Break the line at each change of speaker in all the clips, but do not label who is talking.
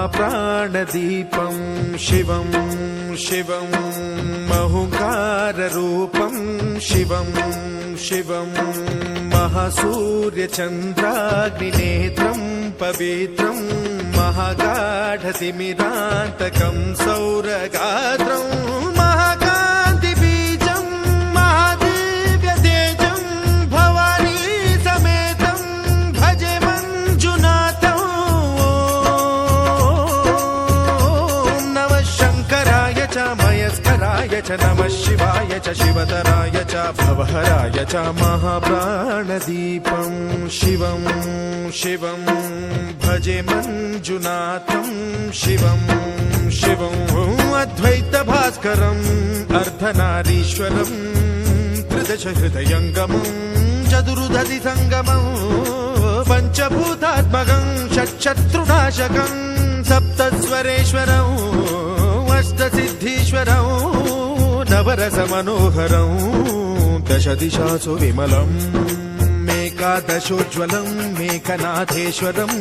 महाप्राणदीपं शिवं शिवं महुकाररूपं शिवं शिवं महासूर्यचन्द्राग्निनेत्रं पवित्रं महागाढतिमिरान्तकं सौरगात्रं महाकान्तिबीजं महादिव्यतेजं भवानी समेतं भजे मञ्जुनाथं। ॐ नमः शङ्कराय च मयस्कराय च नमः शिवाय च शिवतराय च भवहराय च महाप्राणदीपं शिवं शिवं भजे मञ्जुनाथं शिवं शिवं अद्वैतभास्करम् अर्धनारीश्वरं त्रिदशहृदयङ्गमं चतुर्दधिसङ्गमं पञ्चभूतात्मकं षट्शत्रुनाशकं सप्तस्वरेश्वरं अष्टसिद्धीश्वरं नवरसमनोहरं दशदिशासु विमलम् एकादशोज्ज्वलं मेघनाथेश्वरं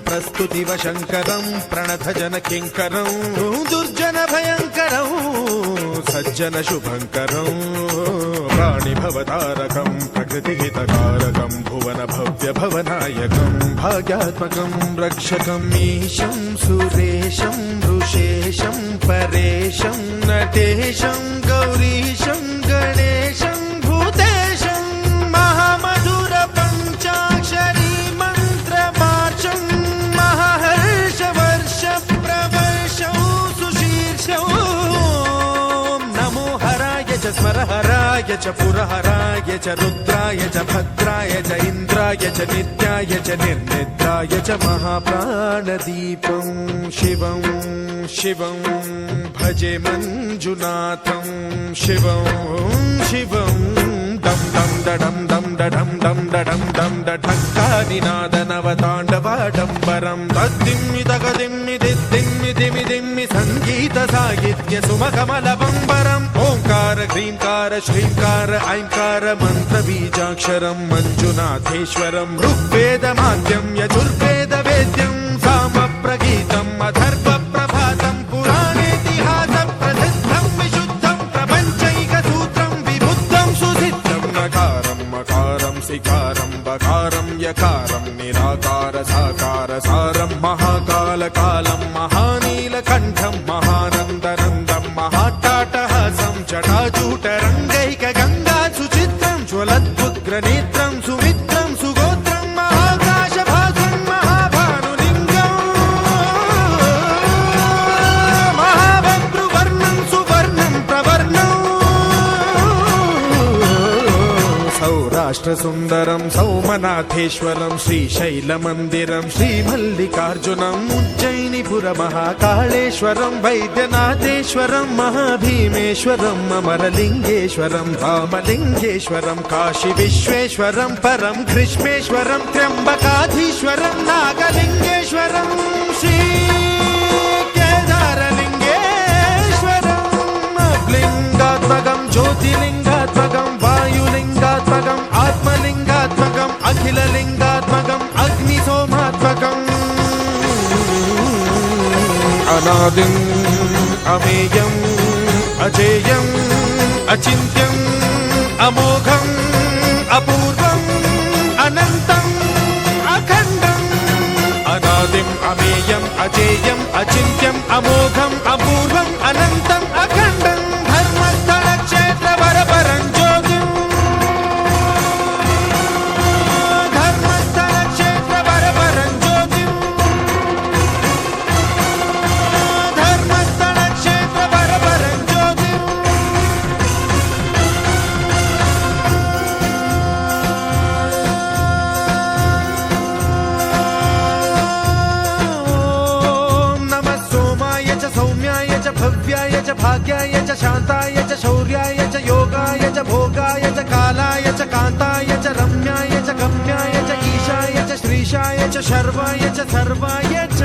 प्रस्तुतिवशङ्करं प्रणतजनकिङ्करं दुर्जनभयङ्करं सज्जनशुभङ्करं प्राणिभवतारकं प्रकृतिहितकारकं भुवनभव्यभवनायकं भाग्यात्मकं रक्षकं ईशं सुरेशं ऋषेशं परेशं नटेशं गौरीशं गणेशं भूतेशं महामधुर पञ्चाक्षरी मन्त्रमार्चं महाहर्षवर्ष प्रवर्षं सुशीर्षं नमो हराय च स्मरहराय च पुरहराय च रुद्राय च भद्राय च इन्द्राय च नित्याय च निर्निद्राय च महाप्राणदीपं शिवं शिवं भजे मञ्जुनाथं शिवं शिवं दं दं डडं दं डडं दं डडं दं डढक्कादिनादनवताण्डवाडम्बरं तद्दिम्मि तगदिम्मि दिद्दिम्मि दिमि दिम्मि सङ्गीतसाहित्य सुमकमलबम्बरम् ओङ्कार ह्रीङ्कार श्रीङ्कार ऐङ्कार मन्त्रबीजाक्षरं मञ्जुनाथेश्वरं ऋग्वेदमाद्यं यजुर्वेदवेद्यं सामप्रगीतम् अथर्वप्रभातं पुराणेतिहासप्रसिद्धं विशुद्धं प्रपञ्चैकसूत्रं विबुद्धं सुसिद्धं नकारं मकारं सिकारं बकारं यकारं निराकार साकार सारं महाकालकालं महानीलकण्ठं महानन्दनन्दं महाट्टाटहासं जटाजूटरङ्गैकगङ्गा सुचित्रं ज्वलद्वुग्रनेत्रं सुमित्रं सुगोत्रं महाकाशभासं महाभानुलिङ्गं महाभद्रुवर्णं सुवर्णं प्रवर्णं सौराष्ट्रसुन्दरं सौमनाथेश्वरं श्रीशैलमन्दिरं श्रीमल्लिकार्जुनम् उज्जयिनीपुरमहाकाळेश्वरं वैद्यनाथेश्वरं महाभीमेश्वरं अमरलिङ्गेश्वरं रामलिङ्गेश्वरं काशीविश्वेश्वरं परं कृष्णेश्वरं त्र्यम्बकाधीश्वरं नागलिङ्गेश्वरं श्रीकेदारलिङ्गेश्वरं लिङ्गात्मकं ज्योतिलिङ्गात्मकं वायुलिङ्गात्मकम् आत्मलिङ्गात्मकम् अखिललिङ्गात्मकम् अग्निसोमात्मकम् अनादिम् अमेयम् अजेयम् अचिन्त्यम् अमोघम् अपूर्वम् अनन्तम् अखण्डम् अनादिम् अमेयम् अजेयम् अचिन्त्यम् अमोघम् अपूर्वम् अनन्तम् अखण्डम् धर्मस्थलक्षेत्रवरपरं ज्योतिम् धर्मस्थलक्षेत्रवरपरं ज्योतिम् धर्मस्थलक्षेत्रवरपरं ज्योतिम् भव्याय च भाग्याय च शान्ताय च शौर्याय च योगाय च भोगाय च कालाय च कान्ताय च रम्याय च गम्याय च ईशाय च श्रीशाय च शर्वाय च सर्वाय च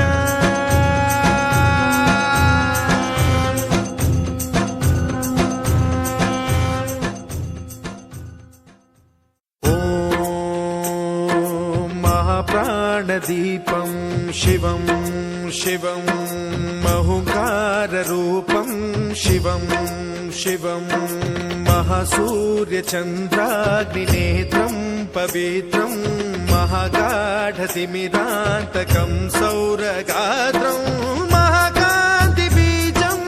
प्राणदीपं शिवं शिवं महुकाररूपं शिवं शिवं महासूर्यचन्द्राग्निनेत्रं पवित्रं महागाढतिमिरान्तकं सौरगात्रं महाकान्तिबीजं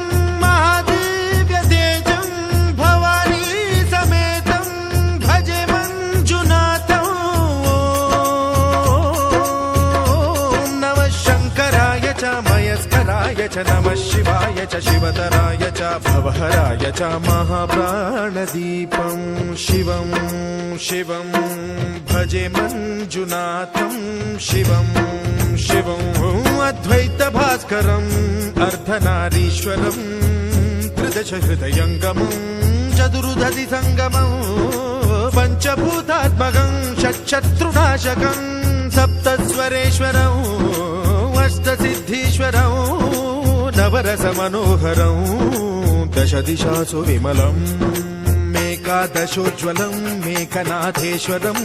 महादिव्यतेजं भवानी समेतं भजे मञ्जुनाथं ॐ नमः शङ्कराय च मयस्कराय च नमः शिवाय च शिवतराय च भवहराय च महाप्राणदीपं शिवं शिवं भजे मञ्जुनाथं शिवं शिवं अद्वैतभास्करम् अर्धनारीश्वरं त्रिदशहृदयङ्गमं चतुर्दधिसङ्गमं पञ्चभूतात्मकं षट्शत्रुनाशकं सप्तस्वरेश्वरं अष्टसिद्धीश्वरं नवरसमनोहरं दशदिशासु विमलम् एकादशोज्ज्वलं मेघनाथेश्वरं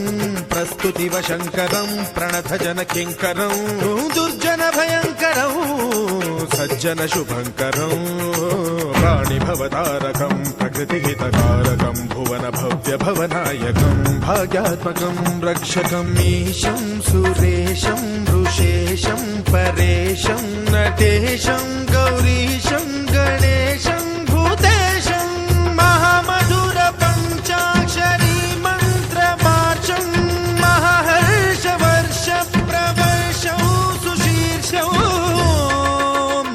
प्रस्तुतिवशङ्करं प्रणतजनकिङ्करं दुर्जनभयङ्करं सज्जनशुभङ्करं प्राणिभवतारकं प्रकृतिहितकारकं भुवनभव्यभवनायकं भाग्यात्मकं रक्षकं ईशं सुरेशं ऋषेशं परेशं नटेशं गौरीशं गणेशं भूतेशं महामधुर पञ्चाक्षरी मन्त्रमार्चं महाहर्षवर्ष प्रवर्षं सुशीर्षं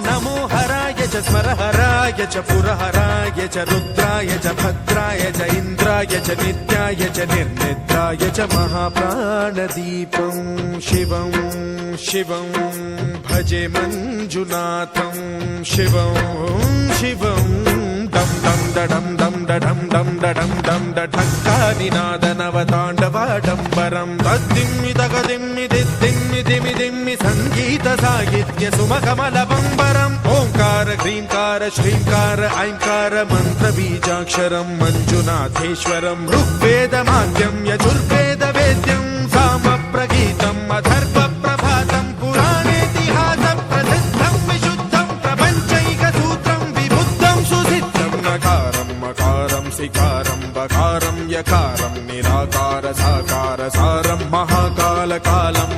नमो हराय च स्मरहराय च पुरहराय च रुद्राय च भद्राय च इन्द्राय च नित्याय च निर्निद्राय च महाप्राणदीपं शिवं शिवं भजे मञ्जुनाथं शिवं शिवं दं दं दडं दं दडं दं दडं दं दढक्कानिनादनवताण्डवाडम्बरं तद्दिम्मि तगदिम्मि दिद्दिम्मि दिमि दिम्मि सङ्गीतसाहित्य सुमकमलबम्बरम् ओङ्कार ह्रीङ्कार श्रीङ्कार ऐङ्कार मन्त्रबीजाक्षरं मञ्जुनाथेश्वरं ऋग्वेदमाद्यं यजुर्वेदवेद्यं सामप्रगीतम् अथर्वप्रभातं पुराणेतिहासप्रसिद्धं विशुद्धं प्रपञ्चैकसूत्रं विबुद्धं सुसिद्धं नकारं मकारं सिकारं बकारं यकारं निराकार साकार सारं महाकालकालं